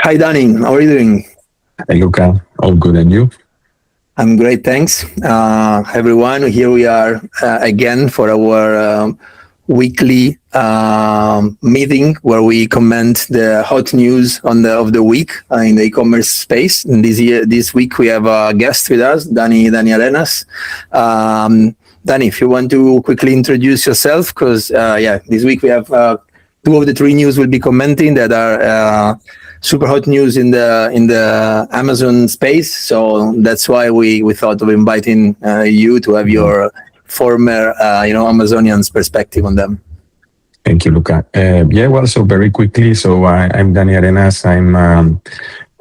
Hi, Danny. How are you doing? Hey, Luca, all good, and you? I'm great, thanks. Everyone, here we are again for our weekly meeting where we comment the hot news on the of the week in the e-commerce space. And this week, we have a guest with us, Danny Arenas. Danny, if you want to quickly introduce yourself, because this week we have two of the three news we'll be commenting that are super hot news in the Amazon space. So that's why we thought of inviting you to have your former Amazonians perspective on them. Thank you, Luca. So very quickly, I'm Dani Arenas. I'm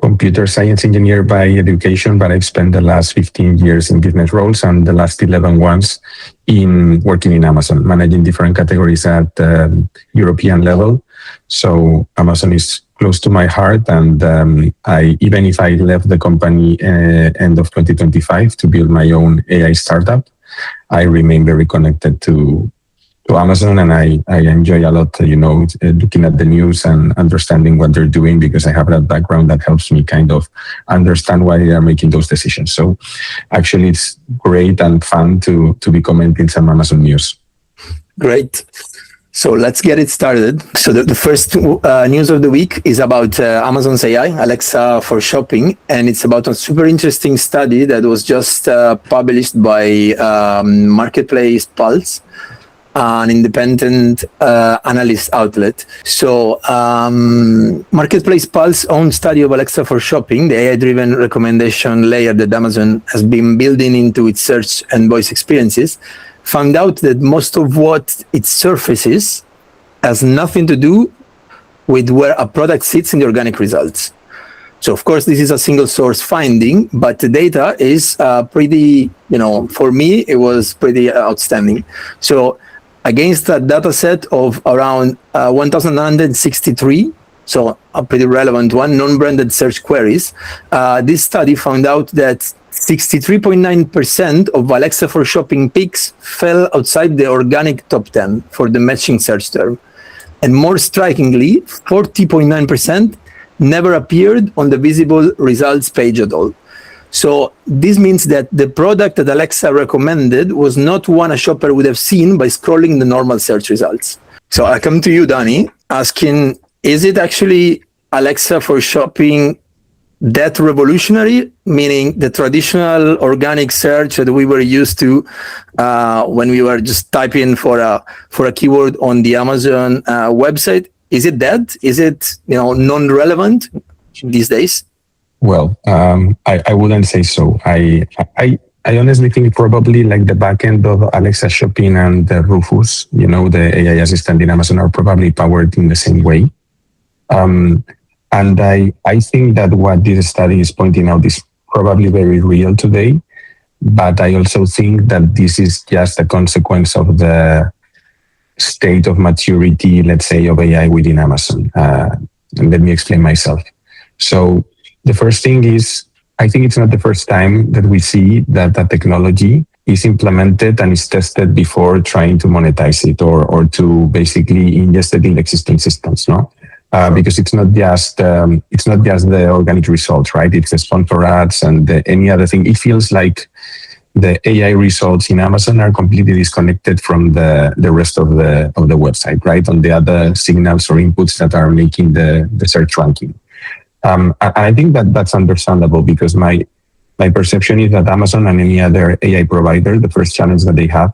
computer science engineer by education, but I've spent the last 15 years in business roles and the last 11 ones in working in Amazon, managing different categories at European level. So Amazon is close to my heart, and even if I left the company end of 2025 to build my own AI startup, I remain very connected to Amazon, and I enjoy a lot, looking at the news and understanding what they're doing, because I have that background that helps me kind of understand why they are making those decisions. So actually, it's great and fun to be commenting some Amazon news. Great. So let's get it started. So the first news of the week is about Amazon's AI, Alexa for shopping, and it's about a super interesting study that was just published by Marketplace Pulse, an independent analyst outlet. So Marketplace Pulse own study of Alexa for shopping, the AI-driven recommendation layer that Amazon has been building into its search and voice experiences, found out that most of what it surfaces has nothing to do with where a product sits in the organic results. So, of course, this is a single source finding, but the data is pretty, for me, it was pretty outstanding. So, against a data set of around 1,963, so a pretty relevant one, non-branded search queries, this study found out that 63.9% of Alexa for shopping picks fell outside the organic top 10 for the matching search term. And more strikingly, 40.9% never appeared on the visible results page at all. So this means that the product that Alexa recommended was not one a shopper would have seen by scrolling the normal search results. So I come to you, Danny, asking, is it actually Alexa for shopping that revolutionary, meaning the traditional organic search that we were used to when we were just typing for a keyword on the Amazon website? Is it that? Is it non-relevant these days? Well, I wouldn't say so. I honestly think probably like the back end of Alexa Shopping and the Rufus, the AI assistant in Amazon, are probably powered in the same way. And I think that what this study is pointing out is probably very real today. But I also think that this is just a consequence of the state of maturity, let's say, of AI within Amazon. And let me explain myself. So the first thing is, I think it's not the first time that we see that the technology is implemented and is tested before trying to monetize it or to basically ingest it in existing systems, no? Because it's not just the organic results, right? It's the sponsor ads and any other thing. It feels like the AI results in Amazon are completely disconnected from the rest of the website, right? On the other signals or inputs that are making the search ranking. I think that's understandable, because my perception is that Amazon and any other AI provider, the first challenge that they have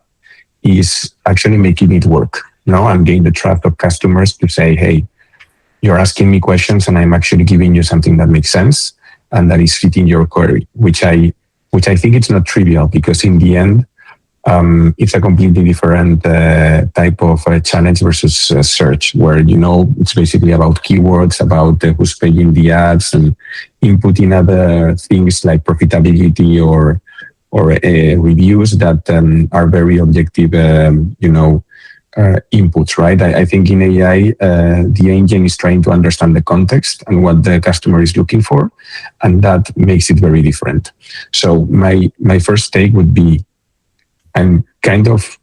is actually making it work, and gain the trust of customers to say, hey, you're asking me questions and I'm actually giving you something that makes sense and that is fitting your query, which I think it's not trivial, because in the end, it's a completely different type of challenge versus search, where, it's basically about keywords, about who's paying the ads and inputting other things like profitability or reviews that are very objective, inputs, right? I think in AI, the engine is trying to understand the context and what the customer is looking for, and that makes it very different. So my first take would be, I'm kind of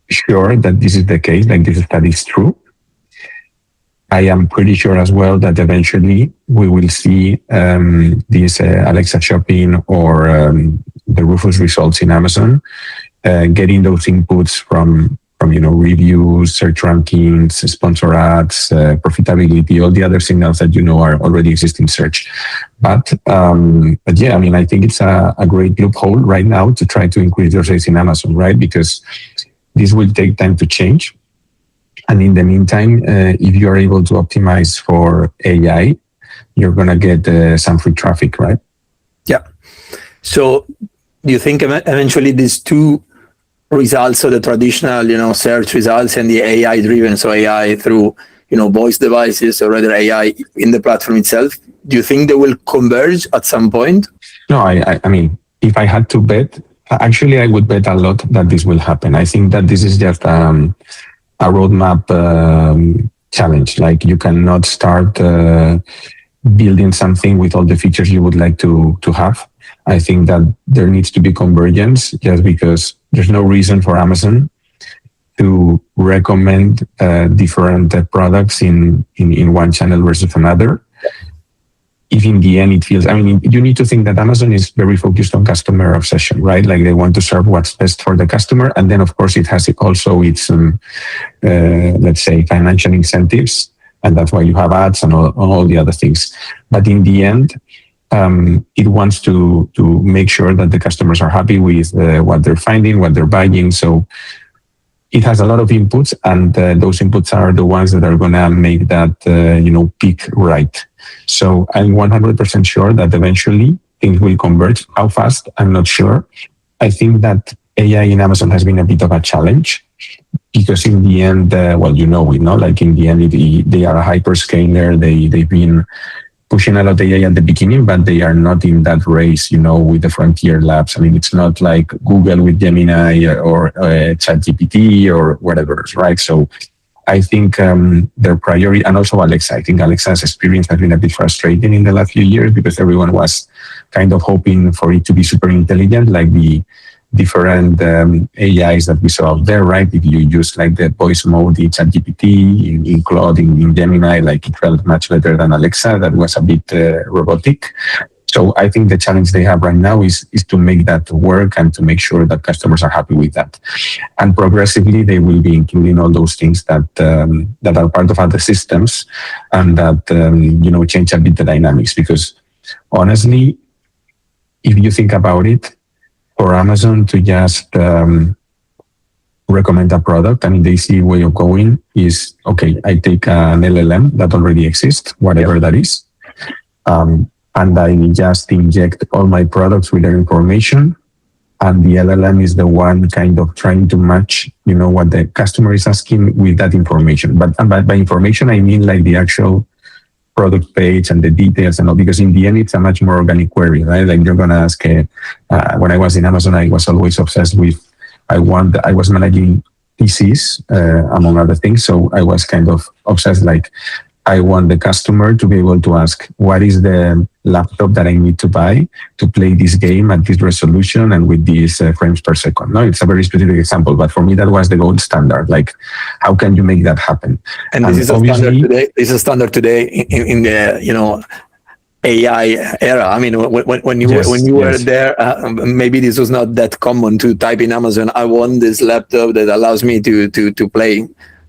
sure that this is the case, like this study is true. I am pretty sure as well that eventually we will see this Alexa Shopping or the Rufus results in Amazon, getting those inputs from reviews, search rankings, sponsor ads, profitability, all the other signals that are already existing in search. But yeah, I mean, I think it's a great loophole right now to try to increase your sales in Amazon, right? Because this will take time to change. And in the meantime, if you are able to optimize for AI, you're going to get some free traffic, right? Yeah. So do you think eventually these two results, so the traditional, search results and the AI driven, so AI through, voice devices or rather AI in the platform itself, do you think they will converge at some point? No, I mean, if I had to bet, actually, I would bet a lot that this will happen. I think that this is just a roadmap challenge. Like you cannot start building something with all the features you would like to have. I think that there needs to be convergence just because there's no reason for Amazon to recommend different products in one channel versus another. If in the end it feels, I mean, you need to think that Amazon is very focused on customer obsession, right? Like they want to serve what's best for the customer. And then of course it has also its, let's say, financial incentives. And that's why you have ads and all the other things. But in the end, it wants to make sure that the customers are happy with what they're finding, what they're buying. So it has a lot of inputs, and those inputs are the ones that are going to make that, pick right. So I'm 100% sure that eventually things will converge. How fast? I'm not sure. I think that AI in Amazon has been a bit of a challenge because in the end, like in the end, they are a hyperscaler. They've been pushing a lot of AI at the beginning, but they are not in that race, with the frontier labs. I mean, it's not like Google with Gemini or ChatGPT or whatever, right? So I think their priority, and also Alexa, I think Alexa's experience has been a bit frustrating in the last few years because everyone was kind of hoping for it to be super intelligent, like the different AIs that we saw out there, right? If you use like the voice mode in ChatGPT, in Claude, in Gemini, like it felt much better than Alexa. That was a bit robotic. So I think the challenge they have right now is to make that work and to make sure that customers are happy with that. And progressively, they will be including all those things that are part of other systems and that, change a bit the dynamics. Because honestly, if you think about it, for Amazon to just recommend a product, I mean, the easy way of going is, okay, I take an LLM that already exists, whatever that is, and I just inject all my products with their information, and the LLM is the one kind of trying to match, what the customer is asking with that information. But by information, I mean like the actual product page and the details and all, because in the end, it's a much more organic query, right? Like you're going to ask, when I was in Amazon, I was always obsessed with, I was managing PCs, among other things. So I was kind of obsessed, like, I want the customer to be able to ask, what is the laptop that I need to buy to play this game at this resolution and with these frames per second? No, it's a very specific example, but for me, that was the gold standard. Like, how can you make that happen? And this is a standard today. This is a standard today in the, AI era. I mean, when you were there, maybe this was not that common to type in Amazon, I want this laptop that allows me to play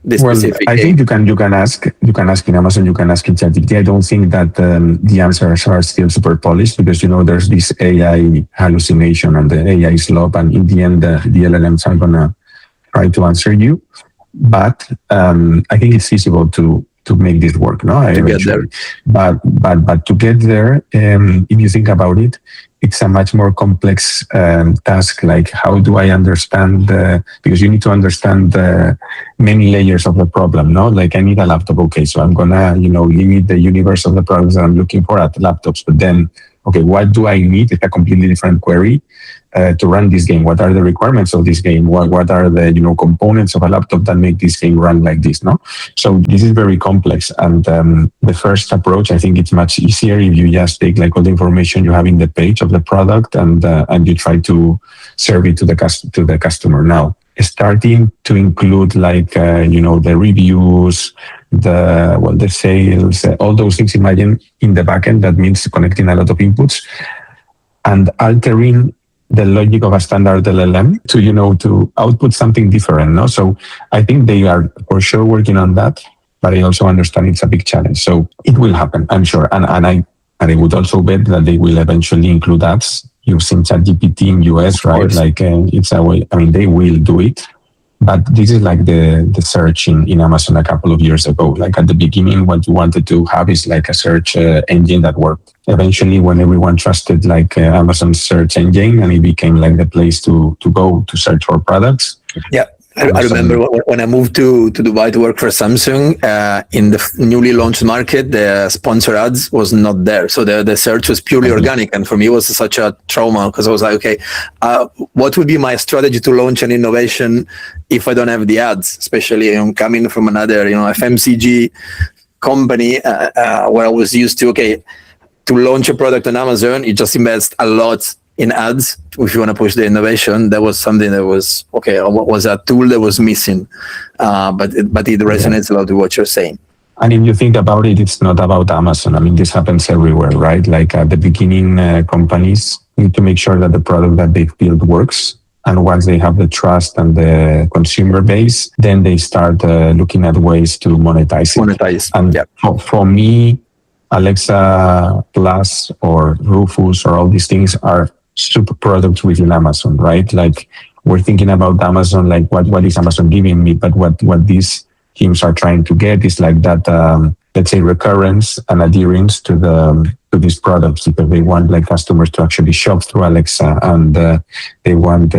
this specific I game. think you can ask in Amazon, you can ask in ChatGPT. I don't think that the answers are still super polished because, there's this AI hallucination and the AI slope, and in the end, the LLMs are going to try to answer you. But I think it's feasible to make this work, no? Eventually. But to get there, if you think about it, it's a much more complex task. Like, how do I understand? Because you need to understand many layers of the problem, no? Like, I need a laptop. Okay, so I'm gonna, limit the universe of the problems that I'm looking for at laptops. But then, okay, what do I need? It's a completely different query to run this game. What are the requirements of this game? What are the components of a laptop that make this game run like this? No, so this is very complex. And the first approach, I think it's much easier if you just take like all the information you have in the page of the product and you try to serve it to the customer. Now, starting to include like the reviews, the sales, all those things. Imagine in the backend, that means connecting a lot of inputs and altering the logic of a standard LLM to, to output something different. No, so I think they are for sure working on that, but I also understand it's a big challenge. So it will happen, I'm sure, and I would also bet that they will eventually include ads. You've seen ChatGPT in US, right? Like it's a way. I mean, they will do it. But this is like the search in Amazon a couple of years ago. Like at the beginning, what you wanted to have is like a search engine that worked. Eventually, when everyone trusted like Amazon's search engine, and it became like the place to go to search for products. Yeah. I remember when I moved to Dubai to work for Samsung, in the newly launched market, the sponsor ads was not there. So the search was purely organic. And for me, it was such a trauma because I was like, okay, what would be my strategy to launch an innovation if I don't have the ads, especially coming from another, FMCG company where I was used to, okay, to launch a product on Amazon, you just invest a lot in ads if you want to push the innovation. That was something that was was a tool that was missing, but it resonates a lot with what you're saying. And if you think about it, it's not about Amazon. I mean, this happens everywhere, right? Like at the beginning, companies need to make sure that the product that they build works. And once they have the trust and the consumer base, then they start looking at ways to monetize it. And for me, Alexa Plus or Rufus or all these things are super products within Amazon, right? Like we're thinking about Amazon, like what is Amazon giving me? But what these teams are trying to get is like that, let's say, recurrence and adherence to these products, because they want like customers to actually shop through Alexa, and they want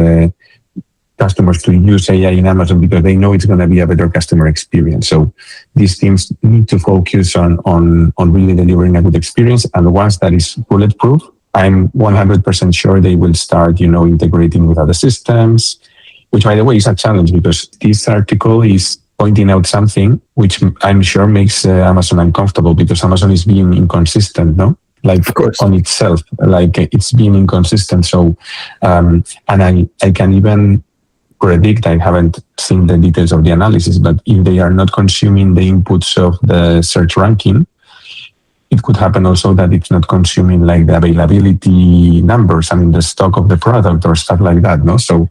customers to use AI in Amazon because they know it's going to be a better customer experience. So these teams need to focus on really delivering a good experience. And once that is bulletproof, I'm 100% sure they will start, integrating with other systems, which, by the way, is a challenge because this article is pointing out something which I'm sure makes Amazon uncomfortable, because Amazon is being inconsistent, no? Like on itself, like it's being inconsistent. So, and I can even predict, I haven't seen the details of the analysis, but if they are not consuming the inputs of the search ranking, it could happen also that it's not consuming like the availability numbers, I mean, the stock of the product or stuff like that, no? So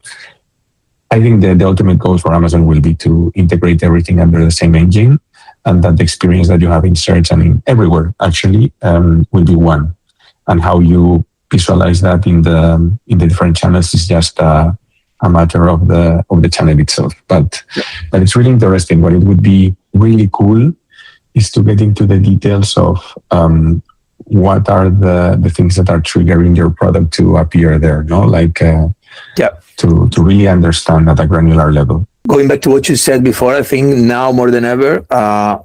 I think the ultimate goal for Amazon will be to integrate everything under the same engine, and that the experience that you have in search and in everywhere actually will be one. And how you visualize that in the different channels is just a matter of the channel itself. But it's really interesting. What it would be really cool is to get into the details of what are the things that are triggering your product to appear there, no? Like to really understand at a granular level. Going back to what you said before, I think now more than ever,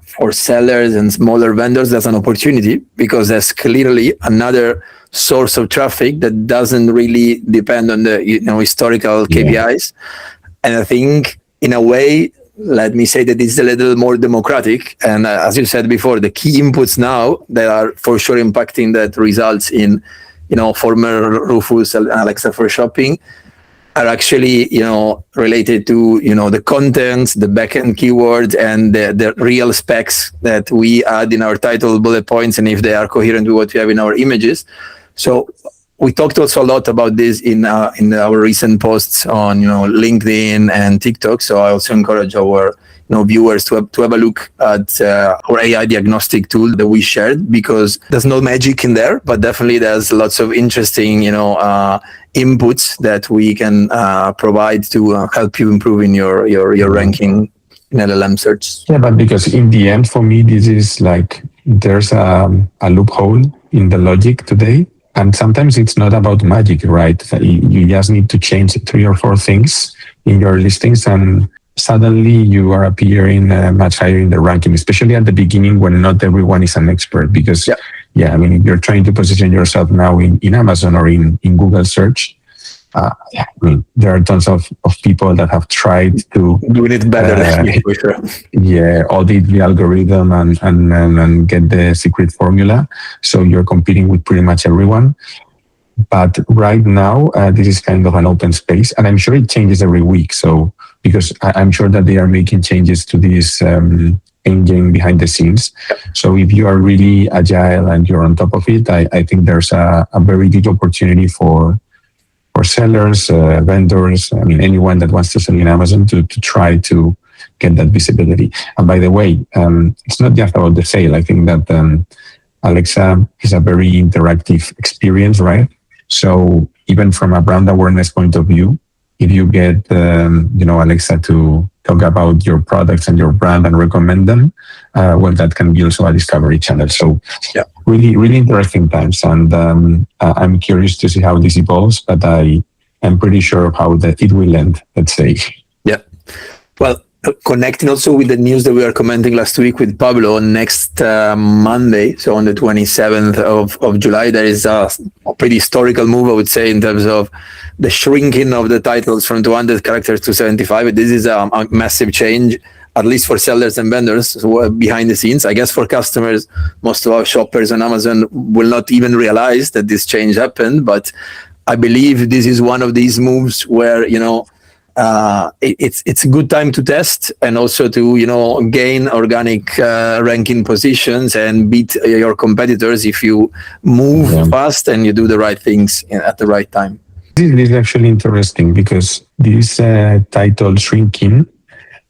for sellers and smaller vendors, there's an opportunity, because there's clearly another source of traffic that doesn't really depend on the historical KPIs. And I think in a way, let me say that it's a little more democratic. And as you said before, the key inputs now that are for sure impacting that results in, former Rufus and Alexa for shopping are actually, related to, the contents, the backend keywords, and the real specs that we add in our title bullet points, and if they are coherent with what we have in our images. So we talked also a lot about this in our recent posts on, LinkedIn and TikTok. So I also encourage our viewers to have a look at our AI diagnostic tool that we shared, because there's no magic in there, but definitely there's lots of interesting, inputs that we can provide to help you improve in your ranking in LLM search. Yeah, but because in the end, for me, this is like there's a loophole in the logic today. And sometimes it's not about magic, right? You just need to change 3 or 4 things in your listings, and suddenly you are appearing much higher in the ranking, especially at the beginning when not everyone is an expert. Because, I mean, if you're trying to position yourself now in Amazon or in Google search, I mean, there are tons of people that have tried to doing it better than you, for sure. Audit the algorithm and get the secret formula. So you're competing with pretty much everyone. But right now, this is kind of an open space, and I'm sure it changes every week. So because I'm sure that they are making changes to this engine behind the scenes. So if you are really agile and you're on top of it, I think there's a very big opportunity for sellers, vendors, I mean, anyone that wants to sell in Amazon to try to get that visibility. And by the way, it's not just about the sale. I think that Alexa is a very interactive experience, right? So even from a brand awareness point of view, if you get, Alexa to talk about your products and your brand and recommend them, well, that can be also a discovery channel. So really, really interesting times. And I'm curious to see how this evolves, but I'm pretty sure of how it will end, let's say. Yeah. Well, connecting also with the news that we were commenting last week with Pablo, next Monday, so on the 27th of July, there is a pretty historical move, I would say, in terms of the shrinking of the titles from 200 characters to 75. This is a massive change, at least for sellers and vendors who are behind the scenes. I guess for customers, most of our shoppers on Amazon will not even realize that this change happened. But I believe this is one of these moves where, it's a good time to test and also to gain organic ranking positions and beat your competitors if you move fast and you do the right things at the right time. This is actually interesting because this title shrinking,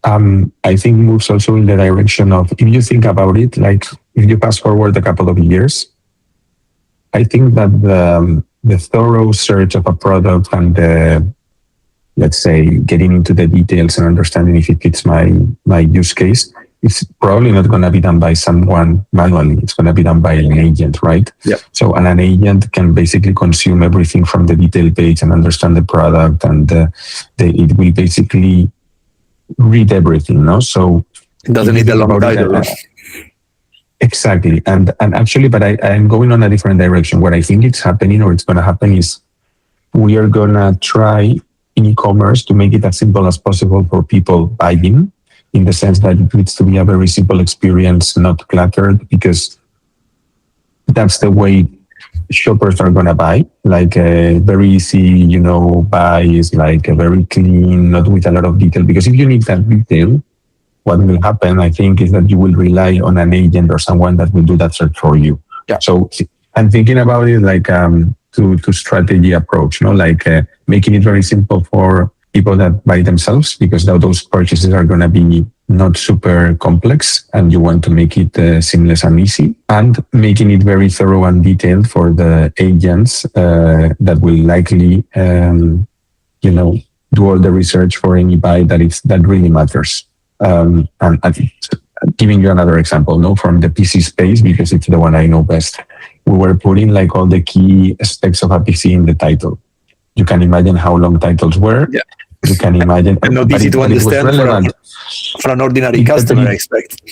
I think moves also in the direction of, if you think about it, like if you fast forward a couple of years, I think that the thorough search of a product and the, let's say, getting into the details and understanding if it fits my use case, it's probably not going to be done by someone manually. It's going to be done by an agent, right? Yeah. So an agent can basically consume everything from the detail page and understand the product, and it will basically read everything, no? So it doesn't need a long title. Exactly. And actually, but I'm going on a different direction. What I think it's happening, or it's going to happen, is we are going to try in e-commerce to make it as simple as possible for people buying, in the sense that it needs to be a very simple experience, not cluttered, because that's the way shoppers are going to buy. Like a very easy, buy is like a very clean, not with a lot of detail. Because if you need that detail, what will happen, I think, is that you will rely on an agent or someone that will do that search for you. Yeah. So I'm thinking about it like to strategy approach, like making it very simple for people that buy themselves, because those purchases are going to be not super complex, and you want to make it seamless and easy, and making it very thorough and detailed for the agents that will likely, do all the research for any buy that really matters. And giving you another example, from the PC space, because it's the one I know best. We were putting like all the key specs of a PC in the title. You can imagine how long titles were. Yeah. You can imagine. And not easy to understand for an ordinary customer, I expect.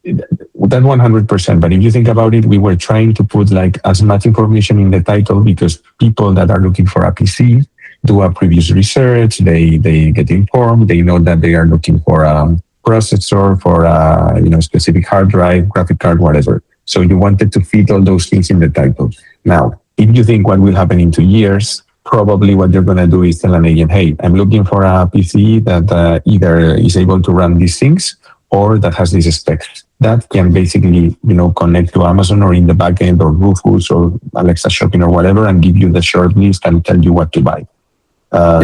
That 100%. But if you think about it, we were trying to put like as much information in the title, because people that are looking for a PC do a previous research. They get informed. They know that they are looking for a processor, for a specific hard drive, graphic card, whatever. So you wanted to fit all those things in the title. Now, if you think what will happen in 2 years, probably what you're going to do is tell an agent, hey, I'm looking for a PC that either is able to run these things or that has these specs. That can basically, connect to Amazon or in the backend or Rufus or Alexa Shopping or whatever, and give you the short list and tell you what to buy.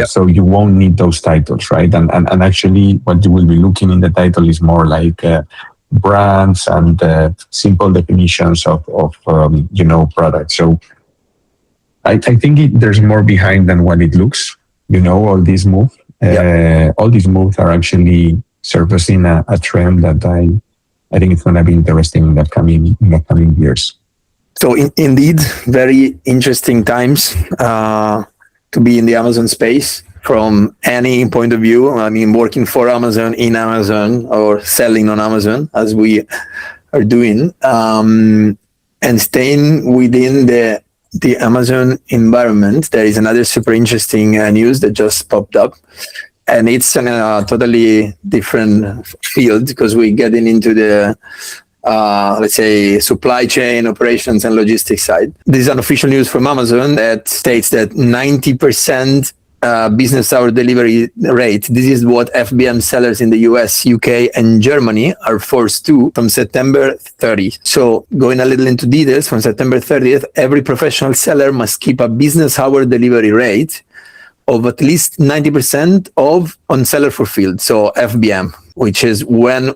So you won't need those titles, right? And actually what you will be looking in the title is more like brands and simple definitions of products. So I think there's more behind than what it looks. All these moves. All these moves are actually surfacing a trend that I think it's going to be interesting in the coming years. So indeed, very interesting times to be in the Amazon space from any point of view. I mean, working for Amazon, in Amazon, or selling on Amazon, as we are doing, and staying within the Amazon environment. There is another super interesting news that just popped up, and it's in a totally different field, because we're getting into the let's say supply chain operations and logistics side. This is an official news from Amazon that states that 90% business hour delivery rate. This is what FBM sellers in the US, UK, and Germany are forced to from September 30. So going a little into details, from September 30th, every professional seller must keep a business hour delivery rate of at least 90% of on seller fulfilled, so FBM, which is when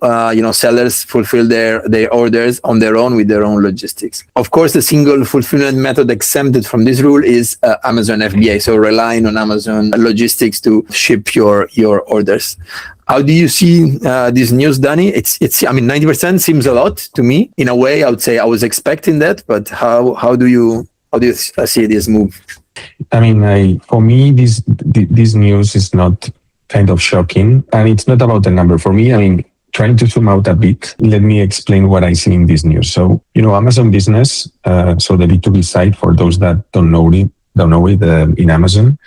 sellers fulfill their orders on their own with their own logistics. Of course, the single fulfillment method exempted from this rule is Amazon FBA, so relying on Amazon logistics to ship your orders. How do you see this news, Danny? It's 90% seems a lot to me. In a way, I would say I was expecting that, but how do you see this move? For me, this news is not kind of shocking, and it's not about the number. For me, trying to zoom out a bit, let me explain what I see in this news. So, Amazon Business, so the B2B site, for those that don't know it in Amazon,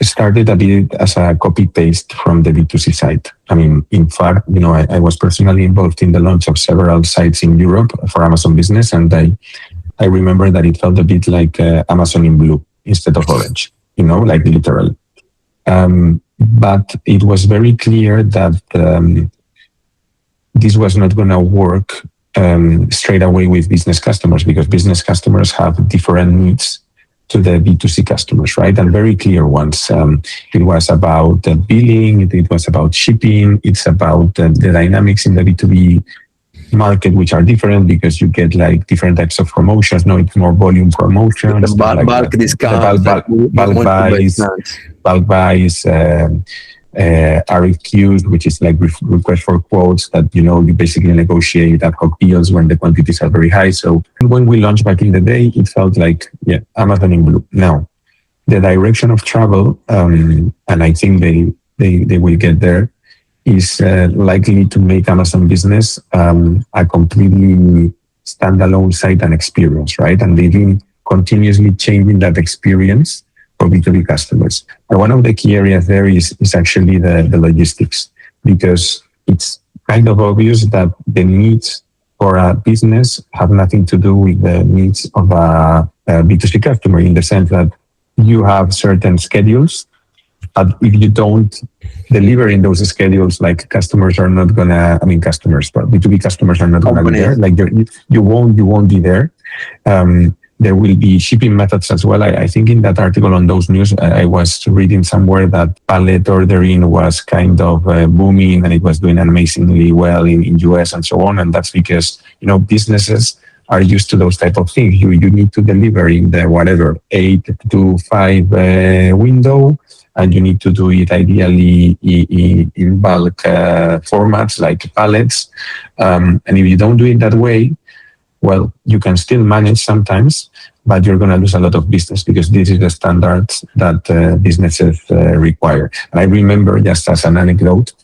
started a bit as a copy-paste from the B2C site. In fact, I was personally involved in the launch of several sites in Europe for Amazon Business, and I remember that it felt a bit like Amazon in blue instead of orange, like literal. But it was very clear that this was not going to work straight away with business customers, because business customers have different needs to the B2C customers, right? And very clear ones. It was about the billing, it was about shipping, it's about the dynamics in the B2B market, which are different because you get like different types of promotions. No, it's more volume promotions. The bulk discounts, bulk buys, RFQs, which is like request for quotes that, you basically negotiate ad hoc deals when the quantities are very high. So when we launched back in the day, it felt like, Amazon in blue. Now, the direction of travel, and I think they will get there, is likely to make Amazon Business a completely standalone site and experience, right? And they've been continuously changing that experience for B2B customers. And one of the key areas there is actually the logistics, because it's kind of obvious that the needs for a business have nothing to do with the needs of a B2C customer, in the sense that you have certain schedules. But if you don't deliver in those schedules, like customers are not gonna, but B2B customers are not gonna be there. Like you won't be there. There will be shipping methods as well. I think in that article on those news, I was reading somewhere that pallet ordering was kind of booming, and it was doing amazingly well in US and so on. And that's because, businesses are used to those type of things. You need to deliver in the 8 to 5 window, and you need to do it ideally in bulk formats like pallets. And if you don't do it that way, well, you can still manage sometimes, but you're going to lose a lot of business, because this is the standards that businesses require. And I remember, just as an anecdote,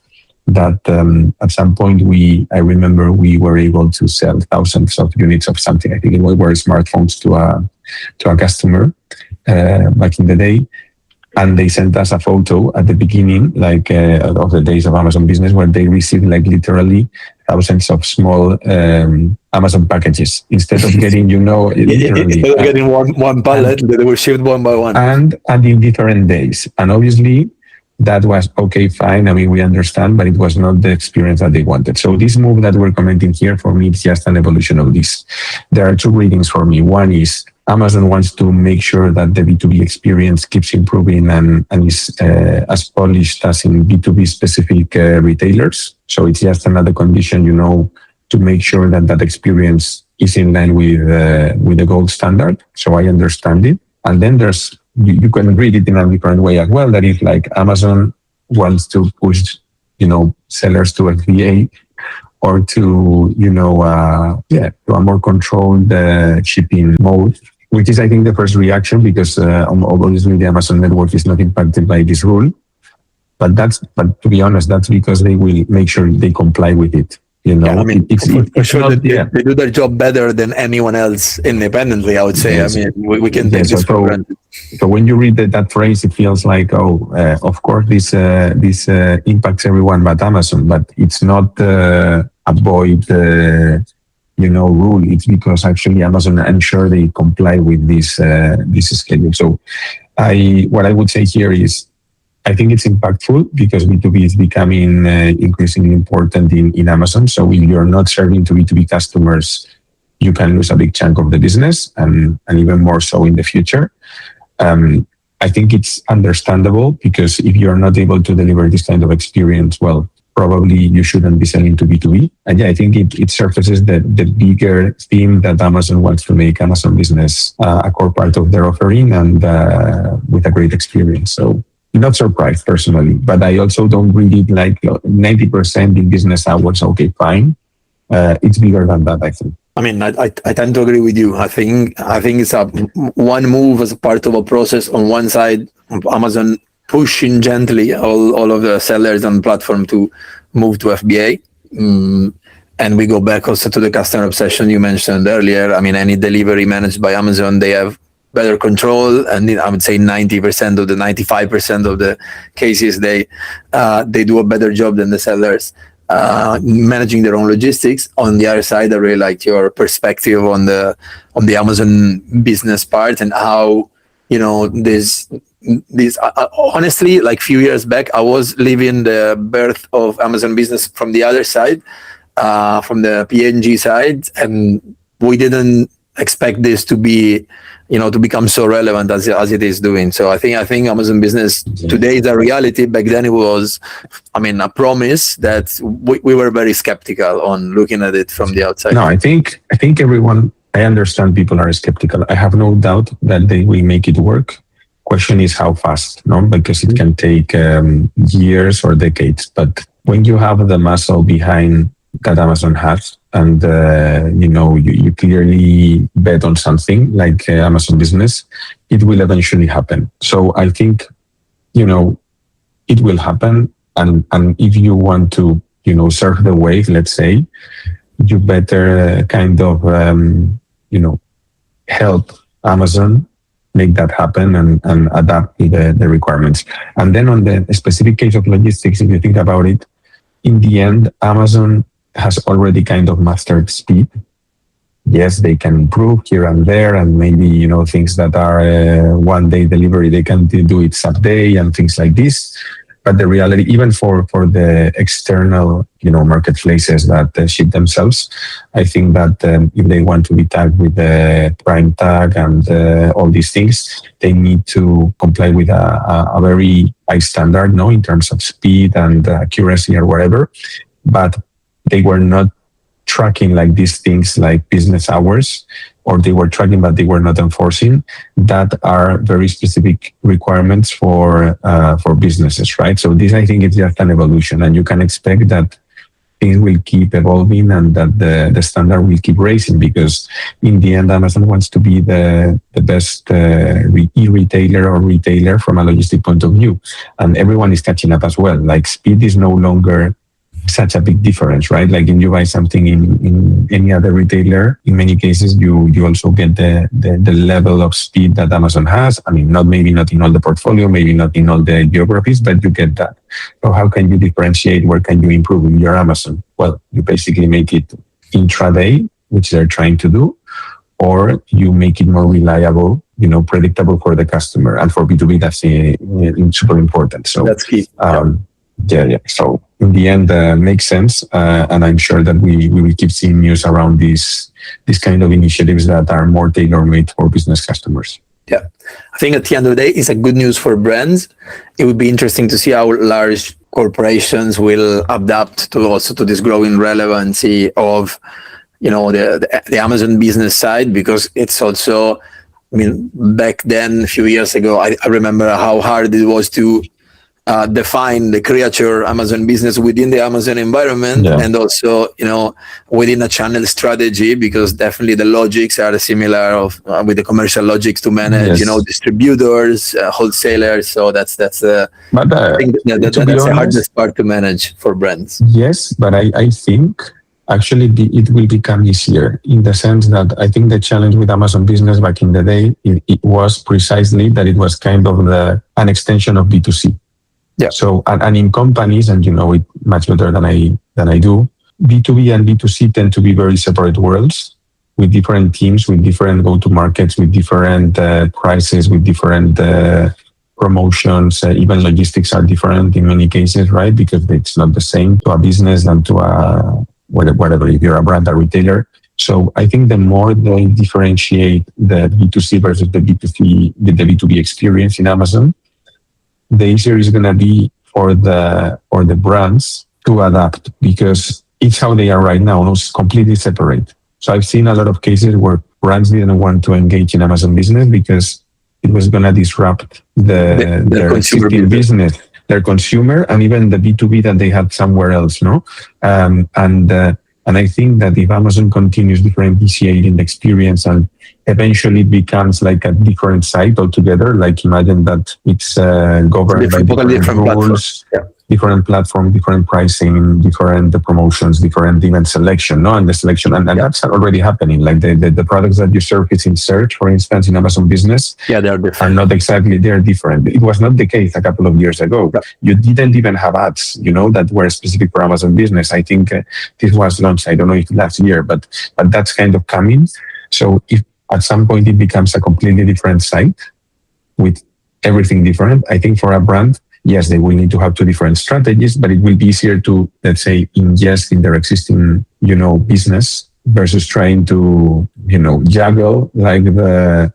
that at some point I remember we were able to sell thousands of units of something. I think it were smartphones to a customer back in the day. And they sent us a photo at the beginning, of the days of Amazon Business, where they received literally thousands of small Amazon packages instead of getting, literally. Instead of getting one pallet, they were shipped one by one. And in different days. And obviously, that was okay, fine. We understand, but it was not the experience that they wanted. So this move that we're commenting here, for me, it's just an evolution of this. There are two readings for me. One is Amazon wants to make sure that the B2B experience keeps improving and is as polished as in B2B specific retailers. So it's just another condition, to make sure that experience is in line with the gold standard. So I understand it. And then you can read it in a different way as well. That is like Amazon wants to push, sellers to FBA, or to, to a more controlled shipping mode, which is, I think, the first reaction, because obviously the Amazon network is not impacted by this rule. But to be honest, that's because they will make sure they comply with it. For sure they do their job better than anyone else independently, I would say. Yes. We can take this for granted. So when you read that phrase, it feels like, of course, this impacts everyone but Amazon, but it's not a void, rule. It's because actually Amazon ensure they comply with this schedule. So what I would say here is, I think it's impactful because B2B is becoming increasingly important in Amazon. So if you're not serving to B2B customers, you can lose a big chunk of the business, and even more so in the future. I think it's understandable because if you're not able to deliver this kind of experience, well, probably you shouldn't be selling to B2B. And yeah, I think it surfaces the bigger theme that Amazon wants to make Amazon business a core part of their offering and with a great experience. So not surprised personally, but I also don't read it like 90% in business hours. Okay, fine. It's bigger than that, I think. I mean, I tend to agree with you. I think it's a one move as a part of a process. On one side, Amazon pushing gently all of the sellers and platform to move to FBA. And we go back also to the customer obsession you mentioned earlier. I mean, any delivery managed by Amazon, they have better control, and I would say 90% of the 95% of the cases they do a better job than the sellers managing their own logistics. On the other side, I really liked your perspective on the Amazon business part and how this honestly, like few years back, I was living the birth of Amazon business from the other side, from the PNG side, and we didn't expect this to be to become so relevant as it is doing. So I think Amazon business today is a reality. Back then it was, a promise that we were very skeptical on looking at it from the outside. No, I think everyone, I understand people are skeptical. I have no doubt that they will make it work. Question is how fast, no? Because it can take years or decades. But when you have the muscle behind that Amazon has, and you clearly bet on something like Amazon business, it will eventually happen. So I think it will happen, and if you want to surf the wave, let's say, you better kind of help Amazon make that happen and adapt to the requirements. And then on the specific case of logistics, if you think about it, in the end, Amazon has already kind of mastered speed. Yes, they can improve here and there, and maybe things that are one-day delivery, they can do it sub-day and things like this. But the reality, even for the external marketplaces that ship themselves, I think that if they want to be tagged with the Prime tag and all these things, they need to comply with a very high standard, in terms of speed and accuracy or whatever. But they were not tracking like these things like business hours, or they were tracking but they were not enforcing. That are very specific requirements for businesses, right? So this, I think, is just an evolution, and you can expect that things will keep evolving and that the standard will keep raising, because in the end, Amazon wants to be the best e-retailer or retailer from a logistic point of view, and everyone is catching up as well. Like, speed is no longer such a big difference, right? Like, if you buy something in any other retailer, in many cases you also get the level of speed that Amazon has. Maybe not in all the portfolio, maybe not in all the geographies, but you get that. So how can you differentiate? Where can you improve in your Amazon? Well, you basically make it intraday, which they're trying to do, or you make it more reliable, predictable for the customer. And for B2B, that's super important. So that's key. Yeah. So in the end, makes sense, and I'm sure that we will keep seeing news around these kind of initiatives that are more tailor-made for business customers. Yeah, I think at the end of the day, it's a good news for brands. It would be interesting to see how large corporations will adapt to this growing relevancy of the Amazon business side, because it's also, back then, a few years ago, I remember how hard it was to define the creature Amazon business within the Amazon environment, and also within a channel strategy, because definitely the logics are similar with the commercial logics to manage distributors, wholesalers. So that's I think that's the hardest part to manage for brands. Yes, but I think actually it will become easier, in the sense that I think the challenge with Amazon business back in the day, it was precisely that it was kind of an extension of B2C. Yeah. So, and in companies, and you know it much better than I do, B2B and B2C tend to be very separate worlds, with different teams, with different go-to markets, with different prices, with different promotions, even logistics are different in many cases, right? Because it's not the same to a business than to a whatever, if you're a brand, a retailer. So I think the more they differentiate the B2C versus the B2B experience in Amazon, the easier it's going to be for the brands to adapt, because it's how they are right now, it's completely separate. So I've seen a lot of cases where brands didn't want to engage in Amazon business because it was going to disrupt their existing business, their consumer, and even the B2B that they had somewhere else, no? And I think that if Amazon continues differentiating the experience and eventually it becomes like a different site altogether, like imagine that it's governed by different rules, different platform, different pricing, different promotions, different event selection, no? And the selection, and that's already happening. Like the products that you surface in search, for instance, in Amazon Business, they're different. Are not exactly, they're different. It was not the case a couple of years ago. You didn't even have ads, that were specific for Amazon Business. I think this was launched, I don't know if last year, but that's kind of coming. So if at some point it becomes a completely different site with everything different, I think for a brand, yes, they will need to have two different strategies, but it will be easier to, let's say, ingest in their existing, business versus trying to, juggle like the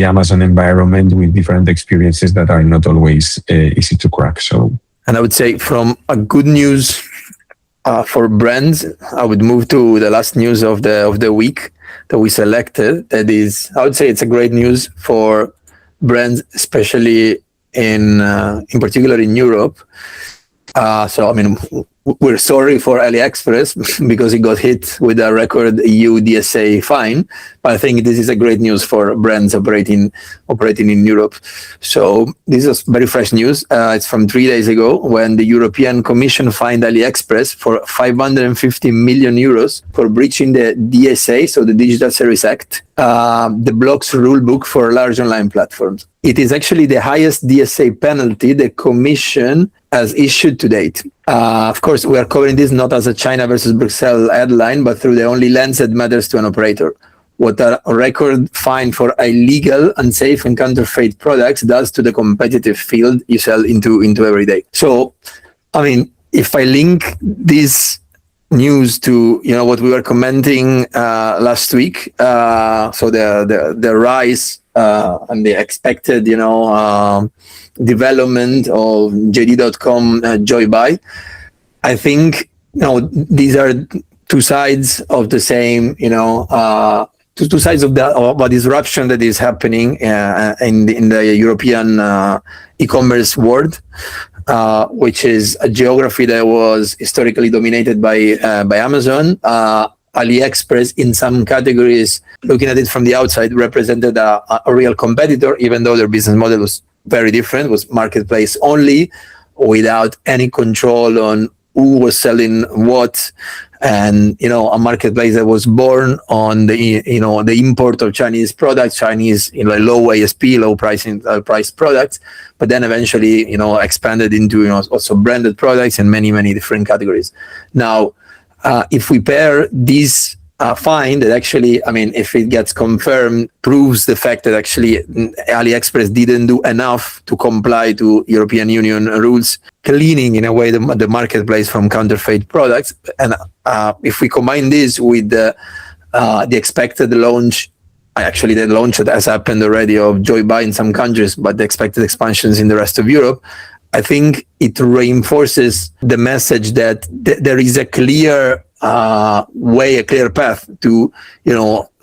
Amazon environment with different experiences that are not always easy to crack. So, and I would say from a good news for brands, I would move to the last news of the week that we selected. That is, I would say it's a great news for brands, especially in particular in Europe. So I mean, we're sorry for AliExpress because it got hit with a record EU DSA fine, but I think this is a great news for brands operating in Europe. So this is very fresh news. It's from 3 days ago when the European Commission fined AliExpress for 550 million euros for breaching the DSA, so the Digital Service Act, the bloc's rulebook for large online platforms. It is actually the highest DSA penalty the Commission has issued to date. Of course, we are covering this not as a China versus Brussels headline, but through the only lens that matters to an operator. What a record fine for illegal, unsafe, and counterfeit products does to the competitive field you sell into every day. So, I mean, if I link this news to what we were commenting last week, so the rise and the expected development of JD.com Joybuy, I think these are two sides of the same two sides of a disruption that is happening in the European e-commerce world, which is a geography that was historically dominated by Amazon. AliExpress, in some categories, looking at it from the outside, represented a real competitor, even though their business model was very different, was marketplace only, without any control on who was selling what, and a marketplace that was born on the import of Chinese products, Chinese low ASP, low price products, but then eventually expanded into also branded products in many different categories. Now, if we pair this fine that actually, I mean, if it gets confirmed, proves the fact that actually AliExpress didn't do enough to comply to European Union rules, cleaning in a way the marketplace from counterfeit products. And if we combine this with the expected launch, actually the launch that has happened already of Joybuy in some countries, but the expected expansions in the rest of Europe, I think it reinforces the message that there is a clear a clear path to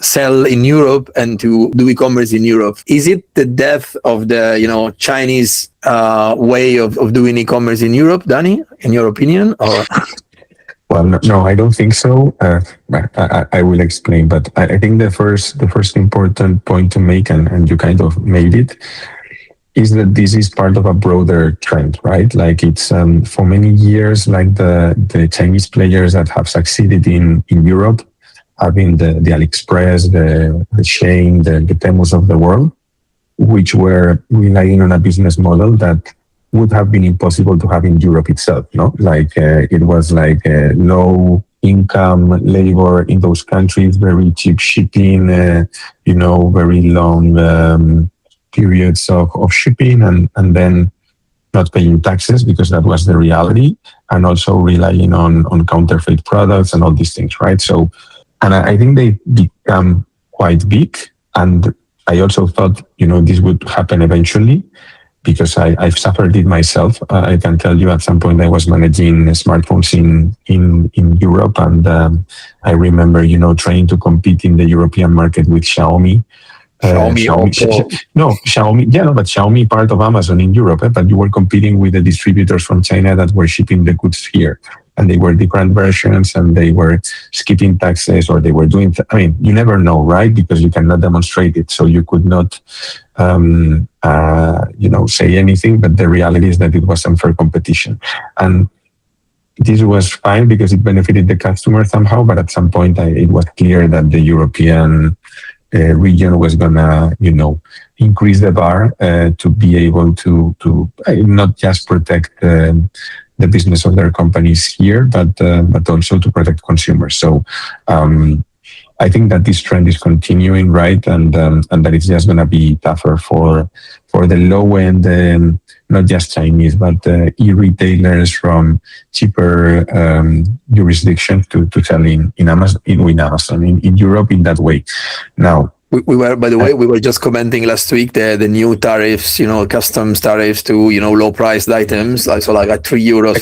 sell in Europe and to do e-commerce in Europe. Is it the death of the Chinese way of doing e-commerce in Europe, Danny, in your opinion? Or well, no, I don't think so. I will explain, but I think the first important point to make, and you kind of made it, is that this is part of a broader trend, right? Like it's for many years, like the Chinese players that have succeeded in Europe have been the AliExpress, the Shein, the Temus of the world, which were relying on a business model that would have been impossible to have in Europe itself, no? Like it was like low income labor in those countries, very cheap shipping, very long periods of shipping and then not paying taxes because that was the reality, and also relying on counterfeit products and all these things, right? So, and I think they become quite big. And I also thought, this would happen eventually because I've suffered it myself. I can tell you at some point I was managing smartphones in Europe, and I remember, trying to compete in the European market with Xiaomi. Xiaomi, yeah, no, but Xiaomi part of Amazon in Europe, but you were competing with the distributors from China that were shipping the goods here, and they were different versions, and they were skipping taxes, or they were doing. You never know, right? Because you cannot demonstrate it, so you could not, say anything. But the reality is that it was unfair competition, and this was fine because it benefited the customer somehow. But at some point, it was clear that the European region was gonna, increase the bar to be able to not just protect the business of their companies here, but also to protect consumers. So I think that this trend is continuing, right, and that it's just gonna be tougher for the low end, not just Chinese, but e-retailers from cheaper jurisdictions to sell in Amazon, in Europe in that way. Now, we were, by the way, we were just commenting last week the new tariffs, customs tariffs to low priced items, so like at €3.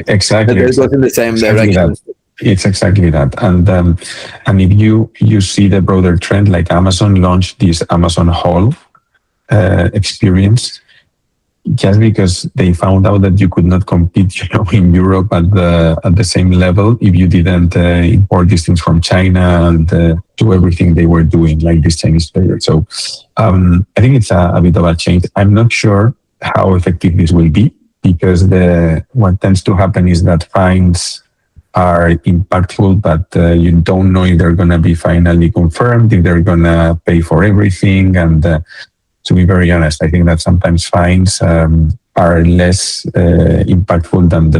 Exactly. It goes in the same direction. It's exactly that, and if you see the broader trend, like Amazon launched this Amazon Haul experience, just because they found out that you could not compete, in Europe at the same level if you didn't import these things from China and do everything they were doing, like this Chinese player. So I think it's a bit of a change. I'm not sure how effective this will be, because what tends to happen is that fines are impactful, but you don't know if they're going to be finally confirmed, if they're going to pay for everything. And to be very honest, I think that sometimes fines are less impactful than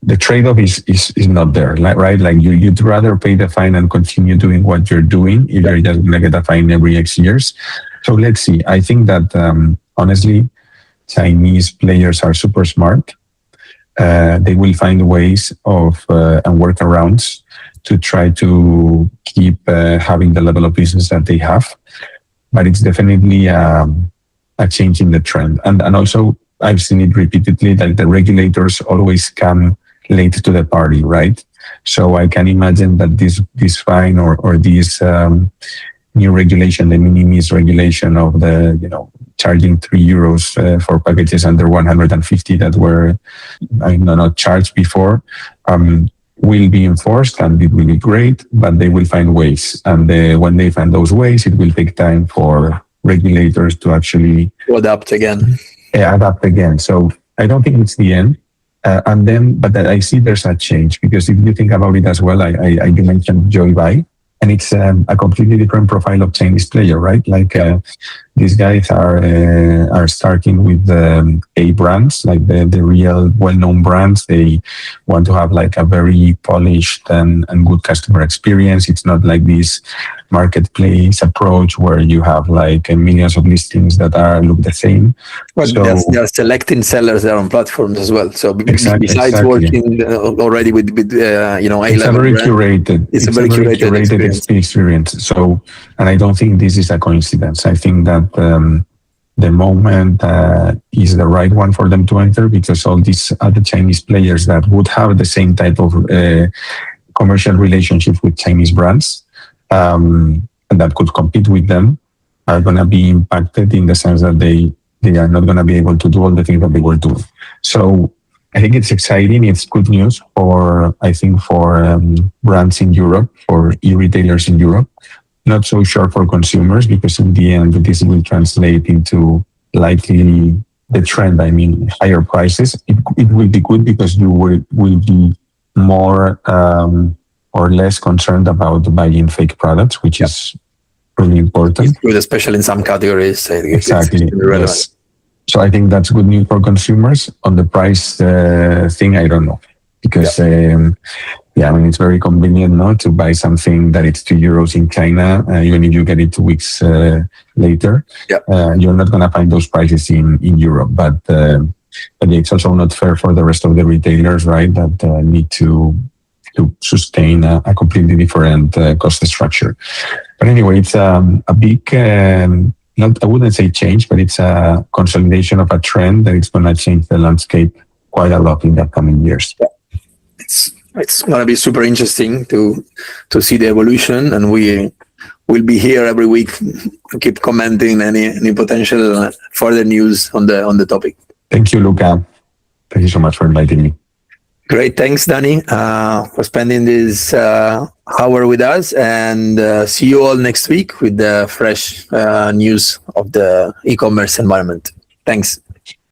the trade-off is not there, right? Like you'd rather pay the fine and continue doing what you're doing if you're just going to get a fine every X years. So let's see. I think that honestly, Chinese players are super smart. They will find ways of and workarounds to try to keep having the level of business that they have. But it's definitely a change in the trend. And also, I've seen it repeatedly, that the regulators always come late to the party, right? So I can imagine that this fine or this new regulation, the minimis regulation of the, charging €3 for packages under 150 that were not charged before, will be enforced, and it will be great, but they will find ways. And when they find those ways, it will take time for regulators to actually adapt again. So I don't think it's the end. But I see there's a change, because if you think about it as well, you mentioned Joybuy, and it's a completely different profile of Chinese player, right? Like these guys are starting with A brands, like the real well-known brands. They want to have like a very polished and good customer experience. It's not like this marketplace approach where you have like millions of listings that look the same. But they're selecting sellers there on platforms as well. So besides working already with A-level it's a very brand, curated. It's a very curated experience. So, and I don't think this is a coincidence. I think that the moment is the right one for them to enter, because all these other Chinese players that would have the same type of commercial relationship with Chinese brands and that could compete with them are going to be impacted, in the sense that they are not going to be able to do all the things that they were doing. So I think it's exciting. It's good news for brands in Europe, for e-retailers in Europe. Not so sure for consumers, because in the end, this will translate into likely the trend. Higher prices. It will be good, because you will be more or less concerned about buying fake products, which is really important. It's good, especially in some categories. I think exactly. It's relevant. Yes. So I think that's good news for consumers. On the price thing, I don't know, because yeah, I mean, it's very convenient, no, to buy something that it's €2 in China, even if you get it 2 weeks later. Yeah. You're not going to find those prices in Europe, but it's also not fair for the rest of the retailers, right? That need to sustain a completely different cost structure. But anyway, it's a big, not I wouldn't say change, but it's a consolidation of a trend that it's going to change the landscape quite a lot in the coming years. It's going to be super interesting to see the evolution, and we will be here every week to keep commenting any potential further news on the topic. Thank you, Luca. Thank you so much for inviting me. Great, thanks, Danny, for spending this hour with us, and see you all next week with the fresh news of the e-commerce environment. Thanks.